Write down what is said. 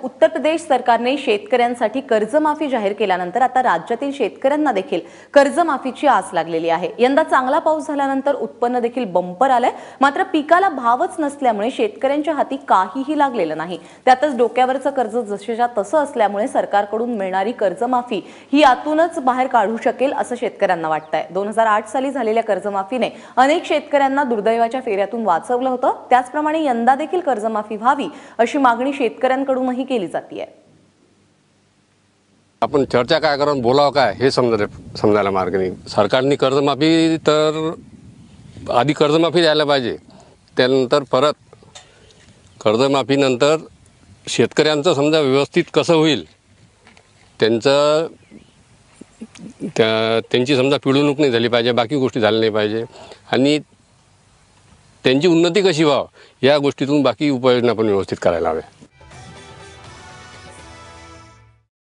उत्तर प्रदेश सरकारने शेतकऱ्यांसाठी कर्जमाफी जाहीर केल्यानंतर आता राज्यातील शेतकऱ्यांना देखील कर्जमाफीची आस लागलेली आहे। यंदा चांगला पाऊस झाल्यानंतर उत्पन्न देखील बंपर आलंय, मात्र पिकाला भावच नसल्यामुळे शेतकऱ्यांच्या हाती काहीही लागलेलं नाही। त्यातच डोक्यावरचं कर्ज जसेच्या तसं असल्यामुळे सरकारकडून मिळणारी कर्जमाफी ही यातूनच बाहेर काढू शकेल असं शेतकऱ्यांना वाटतंय। 2008 साली झालेल्या कर्जमाफीने अनेक शेतकऱ्यांना दुर्दैवाच्या फेऱ्यातून वाचवलं होतं। त्याचप्रमाणे यंदा देखील कर्जमाफी व्हावी अशी मागणी शेतकऱ्यांकडूनही केली जाते। आपण चर्चा काय करून बोलावं काय हे समजायला मार्ग नाही। सरकारने कर्जमाफी तर आधी कर्जमाफी द्यायला पाहिजे, त्यानंतर परत कर्जमाफीनंतर शेतकऱ्यांचं समजा व्यवस्थित कसं होईल, त्यांची समजा पिळवणूक नाही झाली पाहिजे, बाकी गोष्टी झाल्या नाही पाहिजे आणि त्यांची उन्नती कशी व्हावी या गोष्टीतून बाकी उपाययोजना पण व्यवस्थित करायला हव्या।